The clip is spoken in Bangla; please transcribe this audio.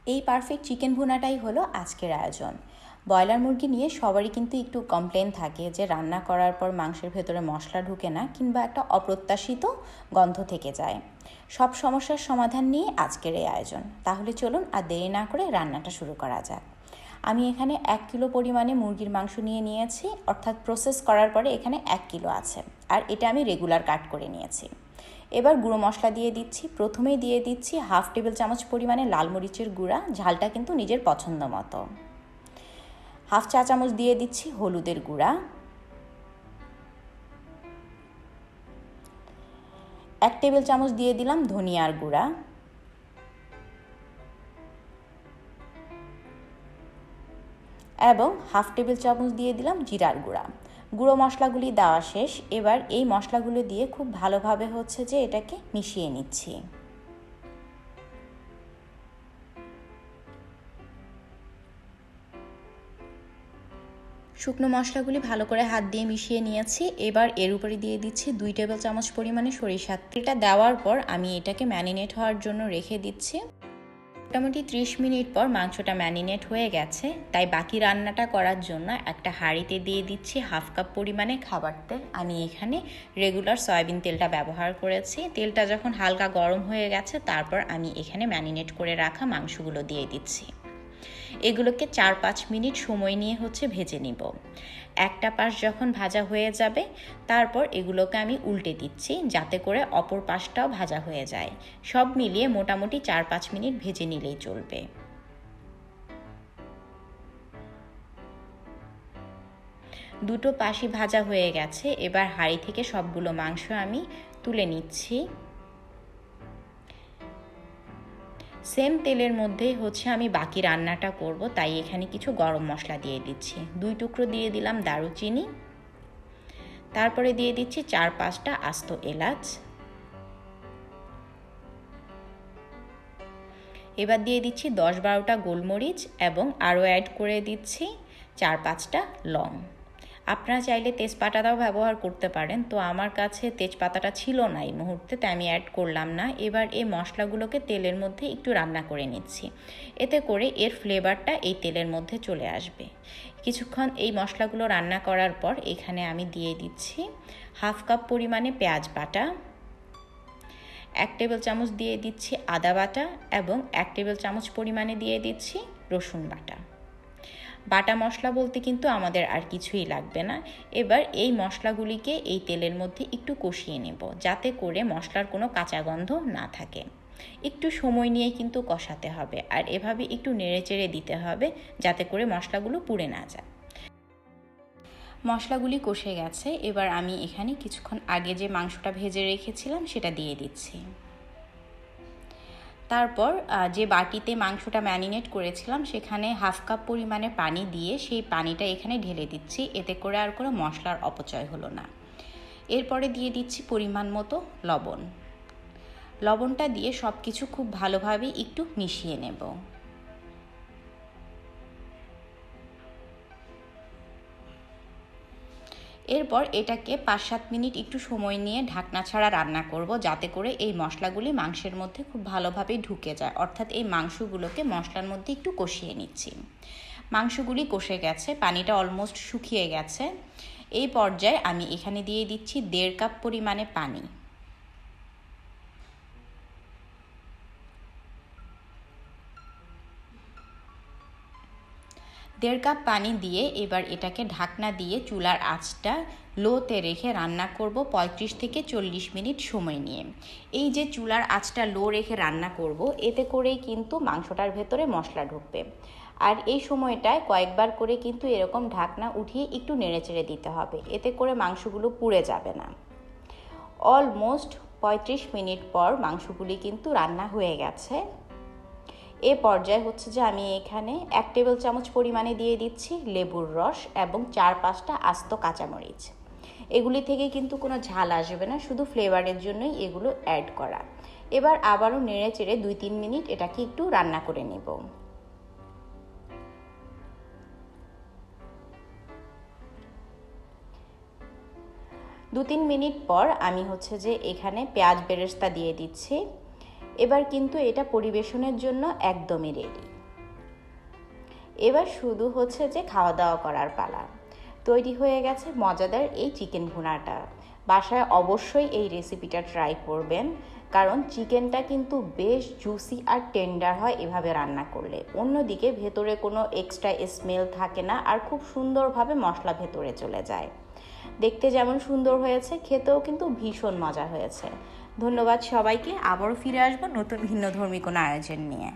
এই পারফেক্ট চিকেন ভুনাটাই হলো আজকের আয়োজন। ব্রয়লার মুরগি নিয়ে সবারই কিন্তু একটু কমপ্লেন থাকে যে রান্না করার পর মাংসের ভেতরে মশলা ঢুকে না, কিংবা একটা অপ্রত্যাশিত গন্ধ থেকে যায়। সব সমস্যার সমাধান নিয়ে আজকের এই আয়োজন। তাহলে চলুন আর দেরি না করে রান্নাটা শুরু করা যাক। আমি এখানে 1 কিলো পরিমাণে মুরগির মাংস নিয়েছি, অর্থাৎ প্রসেস করার পরে এখানে 1 কিলো আছে, আর এটা আমি রেগুলার কাট করে নিয়েছি। এবার গুঁড়ো মশলা দিয়ে দিচ্ছি। প্রথমেই দিয়ে দিচ্ছি 1/2 টেবিল চামচ পরিমাণে লাল মরিচের গুঁড়া, ঝালটা কিন্তু নিজের পছন্দ মতো। 1/2 চা চামচ দিয়ে দিচ্ছি হলুদের গুঁড়া, 1 টেবিল চামচ দিয়ে দিলাম ধনিয়ার গুঁড়া, এবং 1/2 টেবিল চামচ দিয়ে দিলাম জিরার গুঁড়া। গুঁড়ো মশলাগুলি দেওয়া শেষ। এবার এই মশলাগুলো দিয়ে খুব ভালোভাবে এটাকে মিশিয়ে নিচ্ছি। শুকনো মশলাগুলি ভালো করে হাত দিয়ে মিশিয়ে নিয়েছি। এবার এর উপরে দিয়ে দিচ্ছি 2 টেবিল চামচ পরিমাণে সরিষার তেল। এটা দেওয়ার পর আমি এটাকে ম্যারিনেট হওয়ার জন্য রেখে দিচ্ছি। মোটামুটি 30 মিনিট পর মাংসটা ম্যারিনেট হয়ে গেছে, তাই বাকি রান্নাটা করার জন্য একটা হাঁড়িতে দিয়ে দিচ্ছি 1/2 কাপ পরিমাণে খাবার তেল। আমি এখানে রেগুলার সয়াবিন তেলটা ব্যবহার করেছি। তেলটা যখন হালকা গরম হয়ে গেছে, তারপর আমি এখানে ম্যারিনেট করে রাখা মাংসগুলো দিয়ে দিচ্ছি। এগুলোকে 4-5 মিনিট সময় নিয়ে ভেজে নিব। একটা পাশ যখন ভাজা হয়ে যাবে, তারপর এগুলোকে আমি উল্টে দিচ্ছি যাতে করে অপর পাশটাও ভাজা হয়ে যায়। সব মিলিয়ে মোটামুটি 4-5 মিনিট ভেজে নিলেই চলবে। দুটো পাশই ভাজা হয়ে গেছে। এবার হাঁড়ি থেকে সবগুলো মাংস আমি তুলে নিচ্ছি। সেম তেলের মধ্যেই আমি বাকি রান্নাটা করব, তাই এখানে কিছু গরম মশলা দিয়ে দিচ্ছি। 2 টুকরো দিয়ে দিলাম দারুচিনি, তারপরে দিয়ে দিচ্ছি 4-5টা আস্ত এলাচ। এবার দিয়ে দিচ্ছি 10-12টা গোলমরিচ, এবং আরও অ্যাড করে দিচ্ছি 4-5টা লং। আপনারা চাইলে তেজপাতাটাও ব্যবহার করতে পারেন, তো আমার কাছে তেজপাতাটা ছিল না এই মুহূর্তে, তাই আমি অ্যাড করলাম না। এবার এই মশলাগুলোকে তেলের মধ্যে একটু রান্না করে নিচ্ছি, এতে করে এর ফ্লেভারটা এই তেলের মধ্যে চলে আসবে। কিছুক্ষণ এই মশলাগুলো রান্না করার পর এখানে আমি দিয়ে দিচ্ছি 1/2 কাপ পরিমাণে পেঁয়াজ বাটা, 1 টেবিল চামচ দিয়ে দিচ্ছি আদা বাটা, এবং 1 টেবিল চামচ পরিমাণে দিয়ে দিচ্ছি রসুন বাটা। বাটা মশলা বলতে কিন্তু আমাদের আর কিছুই লাগবে না। এবার এই মশলাগুলিকে এই তেলের মধ্যে একটু কষিয়ে নেব, যাতে করে মশলার কোনো কাঁচা গন্ধ না থাকে। একটু সময় নিয়ে কিন্তু কষাতে হবে, আর এভাবে একটু নেড়েচেড়ে দিতে হবে যাতে করে মশলাগুলো পুড়ে না যায়। মশলাগুলি কষে গেছে। এবার আমি এখানে কিছুক্ষণ আগে যে মাংসটা ভেজে রেখেছিলাম সেটা দিয়ে দিচ্ছি। তারপর যে বাটিতে মাংসটা ম্যারিনেট করেছিলাম সেখানে 1/2 কাপ পরিমাণে পানি দিয়ে সেই পানিটা এখানে ঢেলে দিচ্ছি, এতে করে আর কোনো মশলার অপচয় হলো না। এরপরে দিয়ে দিচ্ছি পরিমাণ মতো লবণ। লবণটা দিয়ে সব কিছু খুব ভালোভাবে একটু মিশিয়ে নেব। এরপর এটাকে 5-7 মিনিট একটু সময় নিয়ে ঢাকনা ছাড়া রান্না করব, যাতে করে এই মশলাগুলি মাংসের মধ্যে খুব ভালোভাবে ঢুকে যায়। অর্থাৎ এই মাংসগুলোকে মশলার মধ্যে একটু কষিয়ে নিচ্ছি। মাংসগুলি কষে গেছে, পানিটা অলমোস্ট শুকিয়ে গেছে। এই পর্যায়ে আমি এখানে দিয়ে দিচ্ছি 1.5 কাপ পরিমাণে পানি। দেড় কাপ পানি দিয়ে এবার এটাকে ঢাকনা দিয়ে চুলার আঁচটা লোতে রেখে রান্না করব 35 থেকে 40 মিনিট সময় নিয়ে। এই যে চুলার আঁচটা লো রেখে রান্না করব, এতে করেই কিন্তু মাংসটার ভেতরে মশলা ঢুকবে। আর এই সময়টায় কয়েকবার করে কিন্তু এরকম ঢাকনা উঠিয়ে একটু নেড়েচেড়ে দিতে হবে, এতে করে মাংসগুলো পুড়ে যাবে না। অলমোস্ট 35 মিনিট পর মাংসগুলি কিন্তু রান্না হয়ে গেছে। এ পর্যায়ে যে আমি এখানে 1 টেবিল চামচ পরিমাণে দিয়ে দিচ্ছি লেবুর রস, এবং 4-5টা আস্ত কাঁচামরিচ। এগুলি থেকে কিন্তু কোনো ঝাল আসবে না, শুধু ফ্লেভারের জন্যই এগুলো অ্যাড করা। এবার আবারও নেড়ে চেড়ে 2-3 মিনিট এটাকে একটু রান্না করে নেব। 2-3 মিনিট পর আমি এখানে পেঁয়াজ বেরেস্তা দিয়ে দিচ্ছি। এবার কিন্তু এটা পরিবেশনের জন্য একদমই রেডি। এবার শুধু হচ্ছে যে খাওয়া দাওয়া করার পালা। তৈরি হয়ে গেছে মজাদার এই চিকেন ভুনাটা। বাসায় অবশ্যই এই রেসিপিটা ট্রাই করবেন, কারণ চিকেনটা কিন্তু বেশ জুসি আর টেন্ডার হয় এভাবে রান্না করলে। অন্যদিকে ভেতরে কোনো এক্সট্রা স্মেল থাকে না, আর খুব সুন্দরভাবে মশলা ভেতরে চলে যায়। দেখতে যেমন সুন্দর হয়েছে, খেতেও কিন্তু ভীষণ মজা হয়েছে। ধন্যবাদ সবাইকে। আবারও ফিরে আসবো নতুন ভিন্নধর্মী কোনো আয়োজন নিয়ে।